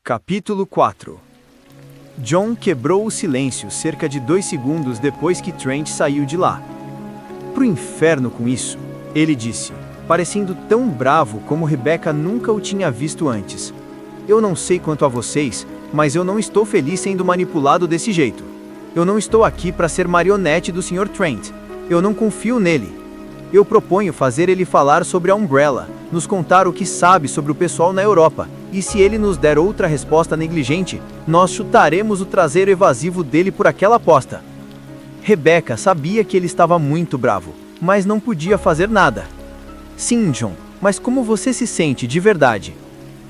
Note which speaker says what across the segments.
Speaker 1: Capítulo 4. John quebrou o silêncio cerca de 2 segundos depois que Trent saiu de lá. Pro inferno com isso, ele disse, parecendo tão bravo como Rebecca nunca o tinha visto antes. Eu não sei quanto a vocês, mas eu não estou feliz sendo manipulado desse jeito. Eu não estou aqui para ser marionete do Sr. Trent. Eu não confio nele. Eu proponho fazer ele falar sobre a Umbrella, nos contar o que sabe sobre o pessoal na Europa, e se ele nos der outra resposta negligente, nós chutaremos o traseiro evasivo dele por aquela aposta. Rebecca sabia que ele estava muito bravo, mas não podia fazer nada. Sim, John, mas como você se sente de verdade?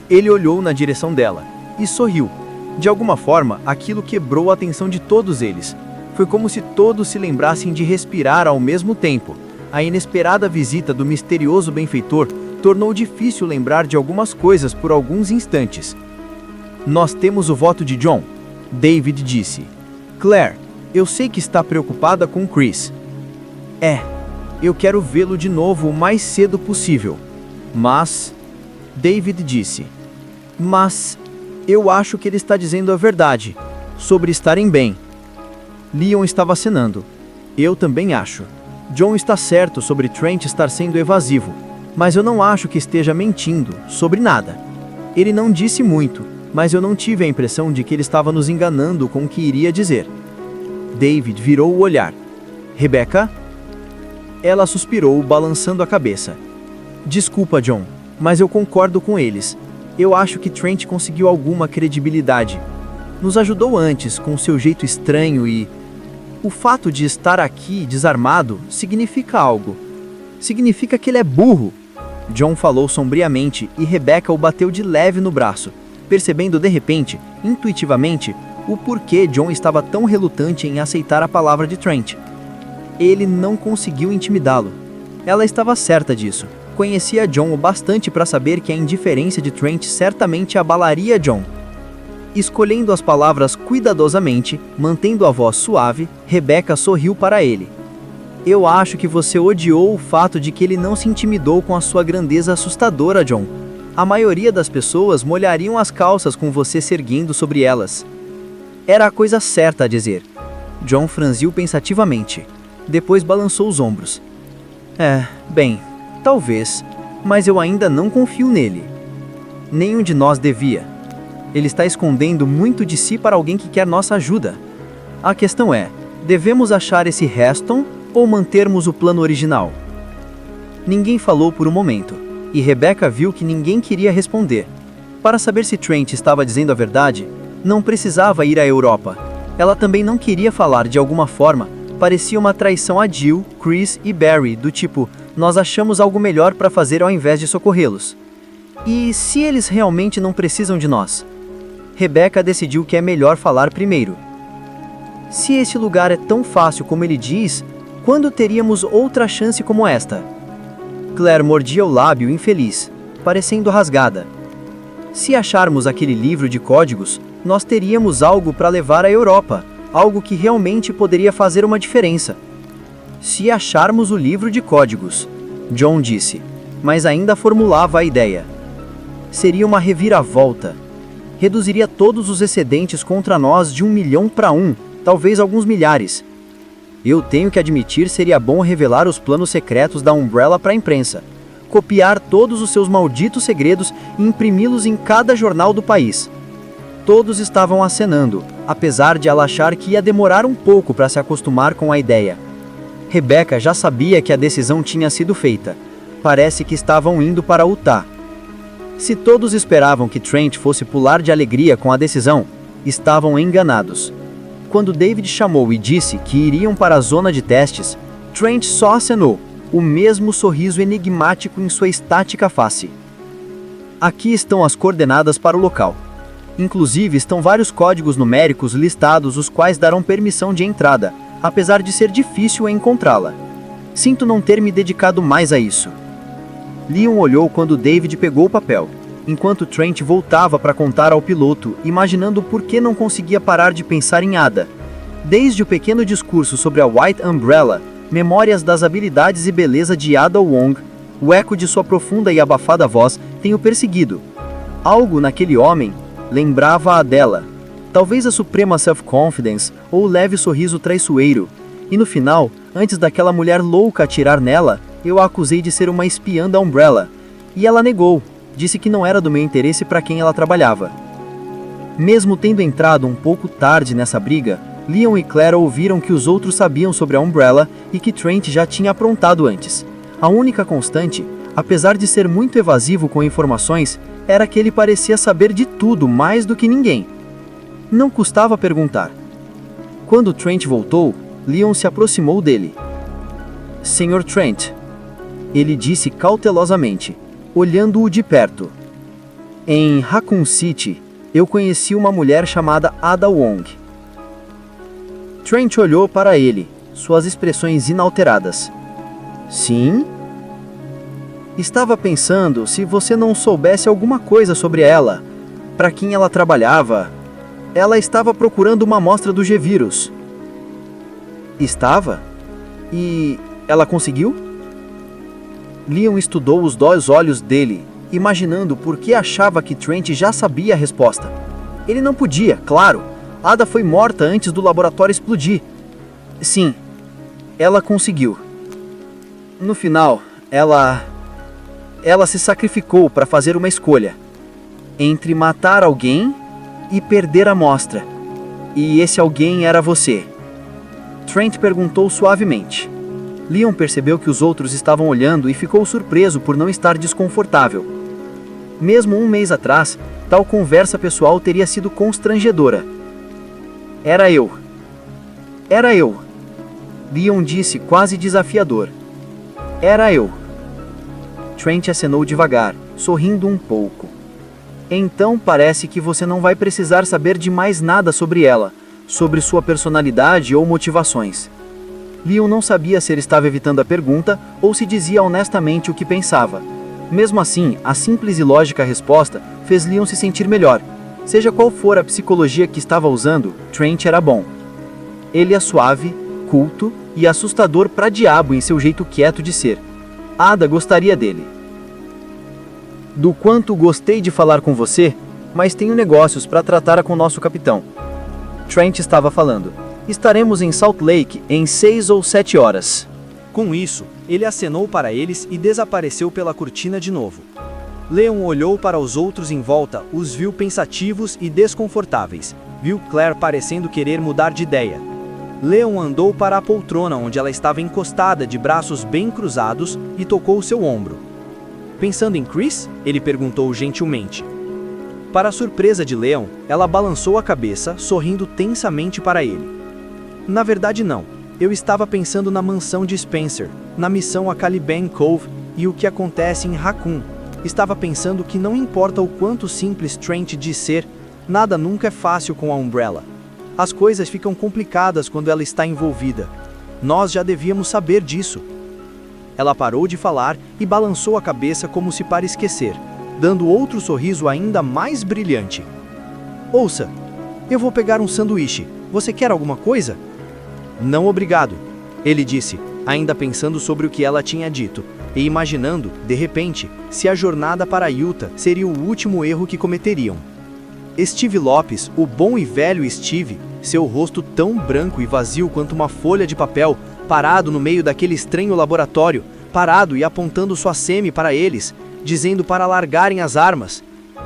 Speaker 1: Ele olhou na direção dela e sorriu. De alguma forma, aquilo quebrou a atenção de todos eles. Foi como se todos se lembrassem de respirar ao mesmo tempo. A inesperada visita do misterioso benfeitor tornou difícil lembrar de algumas coisas por alguns instantes. Nós temos o voto de John, David disse. Claire, eu sei que está preocupada com Chris. Eu quero vê-lo de novo o mais cedo possível. Mas, David disse. Mas, eu acho que ele está dizendo a verdade, sobre estarem bem. Leon estava acenando. Eu também acho. John está certo sobre Trent estar sendo evasivo, mas eu não acho que esteja mentindo sobre nada. Ele não disse muito, mas eu não tive a impressão de que ele estava nos enganando com o que iria dizer. David virou o olhar. Rebecca? Ela suspirou, balançando a cabeça. Desculpa, John, mas eu concordo com eles. Eu acho que Trent conseguiu alguma credibilidade. Nos ajudou antes, com seu jeito estranho e... O fato de estar aqui desarmado significa algo. Significa que ele é burro. John falou sombriamente e Rebecca o bateu de leve no braço, percebendo de repente, intuitivamente, o porquê John estava tão relutante em aceitar a palavra de Trent. Ele não conseguiu intimidá-lo. Ela estava certa disso. Conhecia John o bastante para saber que a indiferença de Trent certamente abalaria John. Escolhendo as palavras cuidadosamente, mantendo a voz suave, Rebecca sorriu para ele. Eu acho que você odiou o fato de que ele não se intimidou com a sua grandeza assustadora, John. A maioria das pessoas molhariam as calças com você se erguendo sobre elas. Era a coisa certa a dizer. John franziu pensativamente. Depois balançou os ombros. Bem, talvez, mas eu ainda não confio nele. Nenhum de nós devia. Ele está escondendo muito de si para alguém que quer nossa ajuda. A questão é, devemos achar esse Heston ou mantermos o plano original? Ninguém falou por um momento, e Rebecca viu que ninguém queria responder. Para saber se Trent estava dizendo a verdade, não precisava ir à Europa. Ela também não queria falar de alguma forma, parecia uma traição a Jill, Chris e Barry, do tipo, nós achamos algo melhor para fazer ao invés de socorrê-los. E se eles realmente não precisam de nós? Rebecca decidiu que é melhor falar primeiro. Se este lugar é tão fácil como ele diz, quando teríamos outra chance como esta? Claire mordia o lábio infeliz, parecendo rasgada. Se acharmos aquele livro de códigos, nós teríamos algo para levar à Europa, algo que realmente poderia fazer uma diferença. Se acharmos o livro de códigos, John disse, mas ainda formulava a ideia. Seria uma reviravolta. Reduziria todos os excedentes contra nós de 1 milhão para 1, talvez alguns milhares. Eu tenho que admitir, seria bom revelar os planos secretos da Umbrella para a imprensa, copiar todos os seus malditos segredos e imprimi-los em cada jornal do país. Todos estavam acenando, apesar de ela achar que ia demorar um pouco para se acostumar com a ideia. Rebecca já sabia que a decisão tinha sido feita. Parece que estavam indo para Utah. Se todos esperavam que Trent fosse pular de alegria com a decisão, estavam enganados. Quando David chamou e disse que iriam para a zona de testes, Trent só acenou, o mesmo sorriso enigmático em sua estática face. Aqui estão as coordenadas para o local. Inclusive estão vários códigos numéricos listados os quais darão permissão de entrada, apesar de ser difícil encontrá-la. Sinto não ter me dedicado mais a isso. Leon olhou quando David pegou o papel, enquanto Trent voltava para contar ao piloto, imaginando por que não conseguia parar de pensar em Ada. Desde o pequeno discurso sobre a White Umbrella, memórias das habilidades e beleza de Ada Wong, o eco de sua profunda e abafada voz tem o perseguido. Algo naquele homem, lembrava-a dela. Talvez a suprema self-confidence ou o leve sorriso traiçoeiro. E no final, antes daquela mulher louca atirar nela, eu a acusei de ser uma espiã da Umbrella. E ela negou, disse que não era do meu interesse para quem ela trabalhava. Mesmo tendo entrado um pouco tarde nessa briga, Leon e Claire ouviram que os outros sabiam sobre a Umbrella e que Trent já tinha aprontado antes. A única constante, apesar de ser muito evasivo com informações, era que ele parecia saber de tudo mais do que ninguém. Não custava perguntar. Quando Trent voltou, Leon se aproximou dele. Sr. Trent, ele disse cautelosamente, olhando-o de perto. Em Raccoon City, eu conheci uma mulher chamada Ada Wong. Trent olhou para ele, suas expressões inalteradas. Sim? Estava pensando se você não soubesse alguma coisa sobre ela, para quem ela trabalhava. Ela estava procurando uma amostra do G-Vírus. Estava? E ela conseguiu? Leon estudou os dois olhos dele, imaginando por que achava que Trent já sabia a resposta. Ele não podia, claro. Ada foi morta antes do laboratório explodir. Sim, ela conseguiu. No final, ela se sacrificou para fazer uma escolha. Entre matar alguém e perder a amostra. E esse alguém era você. Trent perguntou suavemente. Leon percebeu que os outros estavam olhando e ficou surpreso por não estar desconfortável. Mesmo um mês atrás, tal conversa pessoal teria sido constrangedora. Era eu. Era eu. Leon disse quase desafiador. Era eu. Trent acenou devagar, sorrindo um pouco. Então parece que você não vai precisar saber de mais nada sobre ela, sobre sua personalidade ou motivações. Leon não sabia se ele estava evitando a pergunta ou se dizia honestamente o que pensava. Mesmo assim, a simples e lógica resposta fez Leon se sentir melhor. Seja qual for a psicologia que estava usando, Trent era bom. Ele é suave, culto e assustador pra diabo em seu jeito quieto de ser. Ada gostaria dele. Do quanto gostei de falar com você, mas tenho negócios para tratar com nosso capitão. Trent estava falando. Estaremos em Salt Lake em 6 ou 7 horas.
Speaker 2: Com isso, ele acenou para eles e desapareceu pela cortina de novo. Leon olhou para os outros em volta, os viu pensativos e desconfortáveis. Viu Claire parecendo querer mudar de ideia. Leon andou para a poltrona onde ela estava encostada de braços bem cruzados e tocou seu ombro. Pensando em Chris? Ele perguntou gentilmente. Para a surpresa de Leon, ela balançou a cabeça, sorrindo tensamente para ele. Na verdade não, eu estava pensando na mansão de Spencer, na missão a Caliban Cove e o que acontece em Raccoon. Estava pensando que não importa o quanto simples Trent diz ser, nada nunca é fácil com a Umbrella. As coisas ficam complicadas quando ela está envolvida. Nós já devíamos saber disso. Ela parou de falar e balançou a cabeça como se para esquecer, dando outro sorriso ainda mais brilhante. Ouça, eu vou pegar um sanduíche. Você quer alguma coisa? Não, obrigado, ele disse, ainda pensando sobre o que ela tinha dito, e imaginando, de repente, se a jornada para Utah seria o último erro que cometeriam. Steve Lopes, o bom e velho Steve, seu rosto tão branco e vazio quanto uma folha de papel, parado no meio daquele estranho laboratório, parado e apontando sua semi para eles, dizendo para largarem as armas.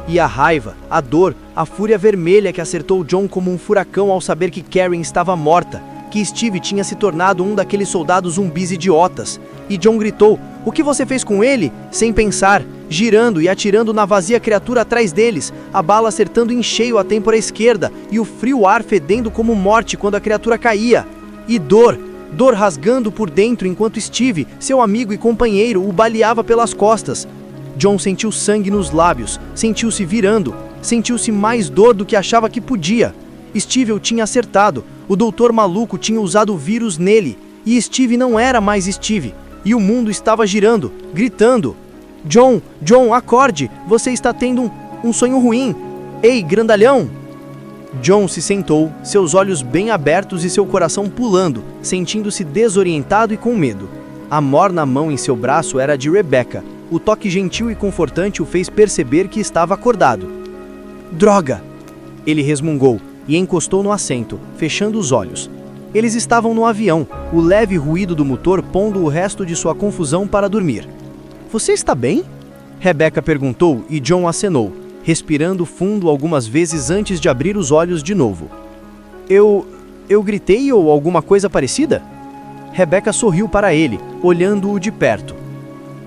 Speaker 2: E a raiva, a dor, a fúria vermelha que acertou John como um furacão ao saber que Karen estava morta, que Steve tinha se tornado um daqueles soldados zumbis idiotas. E John gritou, "O que você fez com ele?" sem pensar, girando e atirando na vazia criatura atrás deles, a bala acertando em cheio a têmpora esquerda e o frio ar fedendo como morte quando a criatura caía. E dor rasgando por dentro enquanto Steve, seu amigo e companheiro, o baleava pelas costas. John sentiu sangue nos lábios, sentiu-se virando, sentiu-se mais dor do que achava que podia. Steve o tinha acertado, o doutor maluco tinha usado o vírus nele, e Steve não era mais Steve, e o mundo estava girando, gritando. John, acorde, você está tendo um sonho ruim. Ei, grandalhão! John se sentou, seus olhos bem abertos e seu coração pulando, sentindo-se desorientado e com medo. A morna mão em seu braço era a de Rebecca. O toque gentil e confortante o fez perceber que estava acordado. Droga! Ele resmungou e encostou no assento, fechando os olhos. Eles estavam no avião, o leve ruído do motor pondo o resto de sua confusão para dormir. Você está bem? Rebecca perguntou e John acenou, respirando fundo algumas vezes antes de abrir os olhos de novo. Eu gritei ou alguma coisa parecida? Rebecca sorriu para ele, olhando-o de perto.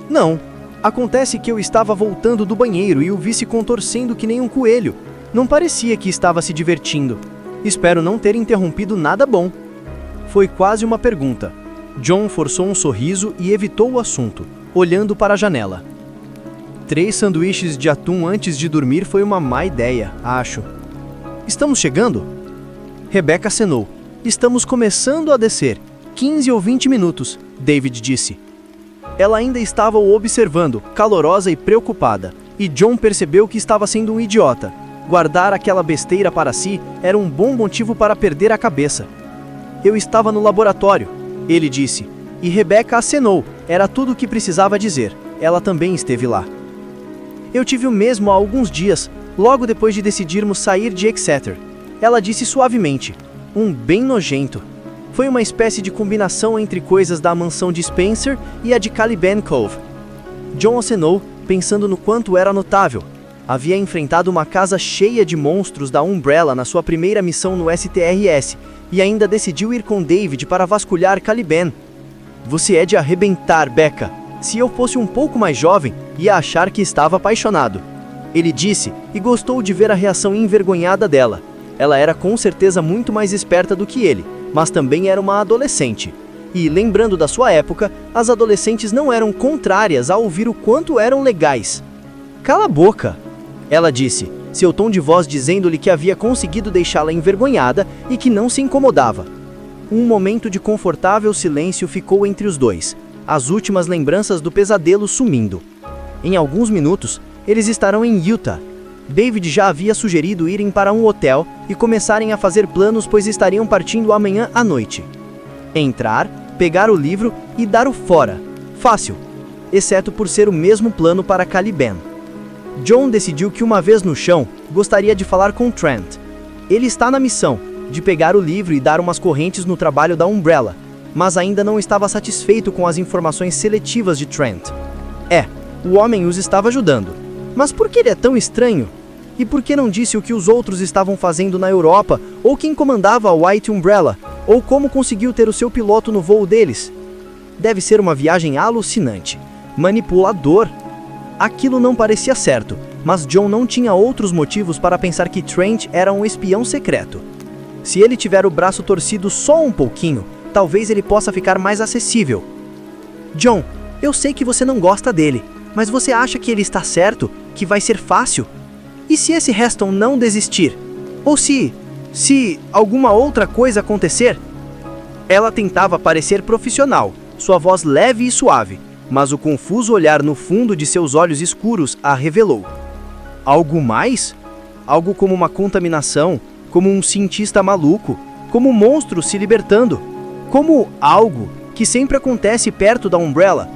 Speaker 2: Não, acontece que eu estava voltando do banheiro e o vi se contorcendo que nem um coelho. Não parecia que estava se divertindo. Espero não ter interrompido nada bom. Foi quase uma pergunta. John forçou um sorriso e evitou o assunto, olhando para a janela. 3 sanduíches de atum antes de dormir foi uma má ideia, acho. Estamos chegando? Rebecca acenou. Estamos começando a descer. 15 ou 20 minutos, David disse. Ela ainda estava o observando, calorosa e preocupada, e John percebeu que estava sendo um idiota. Guardar aquela besteira para si era um bom motivo para perder a cabeça. Eu estava no laboratório, ele disse, e Rebecca acenou, era tudo o que precisava dizer. Ela também esteve lá. Eu tive o mesmo há alguns dias, logo depois de decidirmos sair de Exeter. Ela disse suavemente, bem nojento. Foi uma espécie de combinação entre coisas da mansão de Spencer e a de Caliban Cove. John acenou, pensando no quanto era notável. Havia enfrentado uma casa cheia de monstros da Umbrella na sua primeira missão no STRS e ainda decidiu ir com David para vasculhar Caliban. Você é de arrebentar, Becca. Se eu fosse um pouco mais jovem, ia achar que estava apaixonado. Ele disse e gostou de ver a reação envergonhada dela. Ela era com certeza muito mais esperta do que ele, mas também era uma adolescente. E, lembrando da sua época, as adolescentes não eram contrárias a ouvir o quanto eram legais. Cala a boca, ela disse, seu tom de voz dizendo-lhe que havia conseguido deixá-la envergonhada e que não se incomodava. Um momento de confortável silêncio ficou entre os dois, as últimas lembranças do pesadelo sumindo. Em alguns minutos, eles estarão em Utah. David já havia sugerido irem para um hotel e começarem a fazer planos, pois estariam partindo amanhã à noite. Entrar, pegar o livro e dar o fora. Fácil, exceto por ser o mesmo plano para Caliban. John decidiu que uma vez no chão, gostaria de falar com Trent. Ele está na missão, de pegar o livro e dar umas correntes no trabalho da Umbrella, mas ainda não estava satisfeito com as informações seletivas de Trent. O homem os estava ajudando. Mas por que ele é tão estranho? E por que não disse o que os outros estavam fazendo na Europa, ou quem comandava a White Umbrella, ou como conseguiu ter o seu piloto no voo deles? Deve ser uma viagem alucinante. Manipulador. Aquilo não parecia certo, mas John não tinha outros motivos para pensar que Trent era um espião secreto. Se ele tiver o braço torcido só um pouquinho, talvez ele possa ficar mais acessível. John, eu sei que você não gosta dele, mas você acha que ele está certo? Que vai ser fácil? E se esse Heston não desistir? Ou se alguma outra coisa acontecer? Ela tentava parecer profissional, sua voz leve e suave, mas o confuso olhar no fundo de seus olhos escuros a revelou. Algo mais? Algo como uma contaminação, como um cientista maluco, como um monstro se libertando, como algo que sempre acontece perto da Umbrella.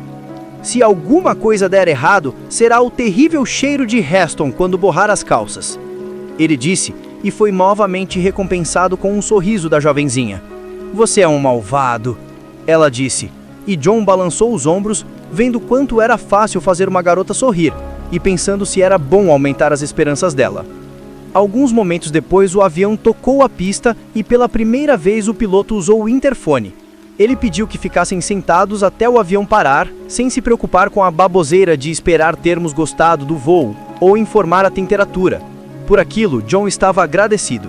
Speaker 2: Se alguma coisa der errado, será o terrível cheiro de Heston quando borrar as calças. Ele disse, e foi novamente recompensado com um sorriso da jovenzinha. Você é um malvado, ela disse, e John balançou os ombros, vendo quanto era fácil fazer uma garota sorrir, e pensando se era bom aumentar as esperanças dela. Alguns momentos depois, o avião tocou a pista e pela primeira vez o piloto usou o interfone. Ele pediu que ficassem sentados até o avião parar, sem se preocupar com a baboseira de esperar termos gostado do voo ou informar a temperatura. Por aquilo, John estava agradecido.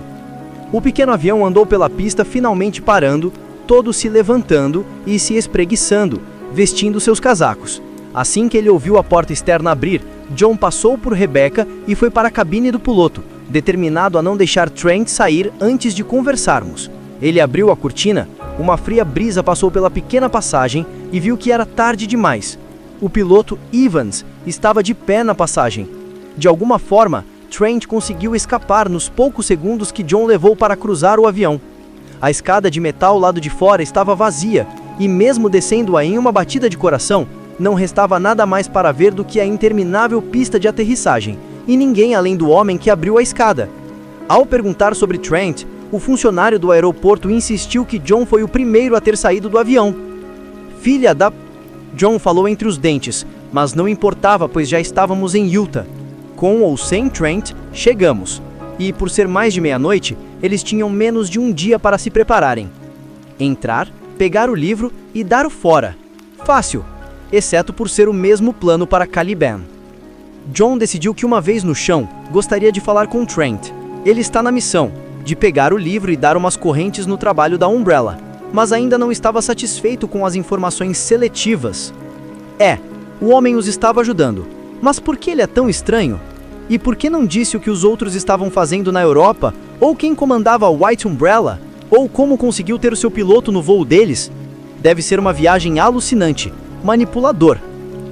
Speaker 2: O pequeno avião andou pela pista, finalmente parando, todos se levantando e se espreguiçando, vestindo seus casacos. Assim que ele ouviu a porta externa abrir, John passou por Rebecca e foi para a cabine do piloto, determinado a não deixar Trent sair antes de conversarmos. Ele abriu a cortina. Uma fria brisa passou pela pequena passagem e viu que era tarde demais. O piloto Evans estava de pé na passagem. De alguma forma, Trent conseguiu escapar nos poucos segundos que John levou para cruzar o avião. A escada de metal ao lado de fora estava vazia, e mesmo descendo-a em uma batida de coração, não restava nada mais para ver do que a interminável pista de aterrissagem, e ninguém além do homem que abriu a escada. Ao perguntar sobre Trent, o funcionário do aeroporto insistiu que John foi o primeiro a ter saído do avião. Filha da... John falou entre os dentes, mas não importava, pois já estávamos em Utah. Com ou sem Trent, chegamos. E por ser mais de meia-noite, eles tinham menos de um dia para se prepararem. Entrar, pegar o livro e dar o fora. Fácil, exceto por ser o mesmo plano para Caliban. John decidiu que uma vez no chão, gostaria de falar com Trent. Ele está na missão, de pegar o livro e dar umas correntes no trabalho da Umbrella, mas ainda não estava satisfeito com as informações seletivas. O homem os estava ajudando, mas por que ele é tão estranho? E por que não disse o que os outros estavam fazendo na Europa, ou quem comandava a White Umbrella, ou como conseguiu ter o seu piloto no voo deles? Deve ser uma viagem alucinante, manipulador.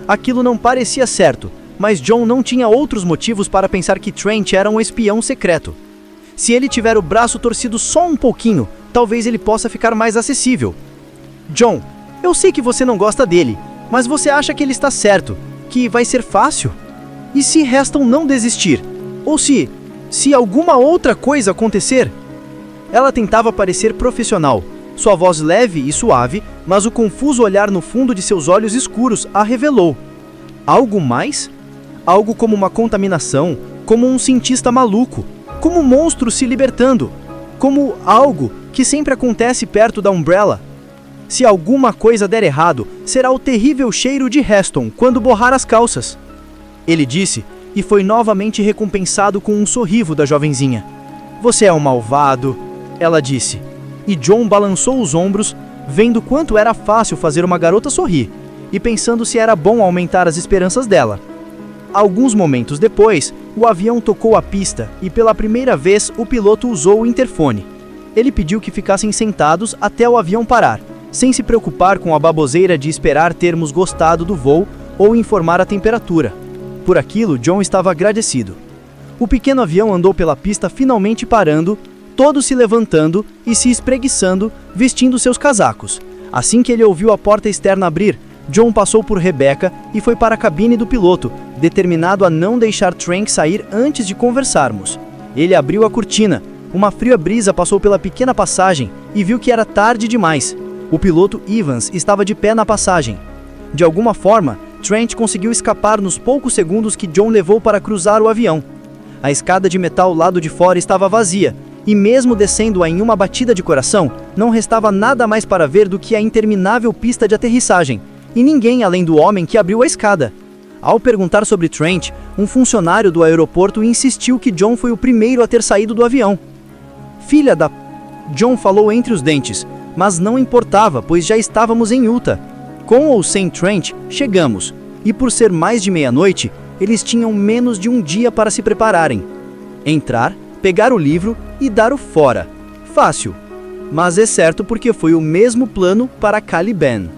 Speaker 2: Aquilo não parecia certo, mas John não tinha outros motivos para pensar que Trent era um espião secreto. Se ele tiver o braço torcido só um pouquinho, talvez ele possa ficar mais acessível. John, eu sei que você não gosta dele, mas você acha que ele está certo, que vai ser fácil? E se restam não desistir? Ou se alguma outra coisa acontecer? Ela tentava parecer profissional, sua voz leve e suave, mas o confuso olhar no fundo de seus olhos escuros a revelou. Algo mais? Algo como uma contaminação, como um cientista maluco, como um monstro se libertando, como algo que sempre acontece perto da Umbrella. Se alguma coisa der errado, será o terrível cheiro de Heston quando borrar as calças. Ele disse, e foi novamente recompensado com um sorriso da jovenzinha. Você é um malvado, ela disse. E John balançou os ombros, vendo quanto era fácil fazer uma garota sorrir, e pensando se era bom aumentar as esperanças dela. Alguns momentos depois, o avião tocou a pista e pela primeira vez o piloto usou o interfone. Ele pediu que ficassem sentados até o avião parar, sem se preocupar com a baboseira de esperar termos gostado do voo ou informar a temperatura. Por aquilo, John estava agradecido. O pequeno avião andou pela pista finalmente parando, todos se levantando e se espreguiçando, vestindo seus casacos. Assim que ele ouviu a porta externa abrir, John passou por Rebecca e foi para a cabine do piloto, determinado a não deixar Trent sair antes de conversarmos. Ele abriu a cortina. Uma fria brisa passou pela pequena passagem e viu que era tarde demais. O piloto Evans estava de pé na passagem. De alguma forma, Trent conseguiu escapar nos poucos segundos que John levou para cruzar o avião. A escada de metal lado de fora estava vazia, e mesmo descendo-a em uma batida de coração, não restava nada mais para ver do que a interminável pista de aterrissagem, e ninguém além do homem que abriu a escada. Ao perguntar sobre Trent, um funcionário do aeroporto insistiu que John foi o primeiro a ter saído do avião. Filha da... John falou entre os dentes, mas não importava, pois já estávamos em Utah. Com ou sem Trent, chegamos, e por ser mais de meia-noite, eles tinham menos de um dia para se prepararem. Entrar, pegar o livro e dar o fora. Fácil, mas é certo porque foi o mesmo plano para Caliban.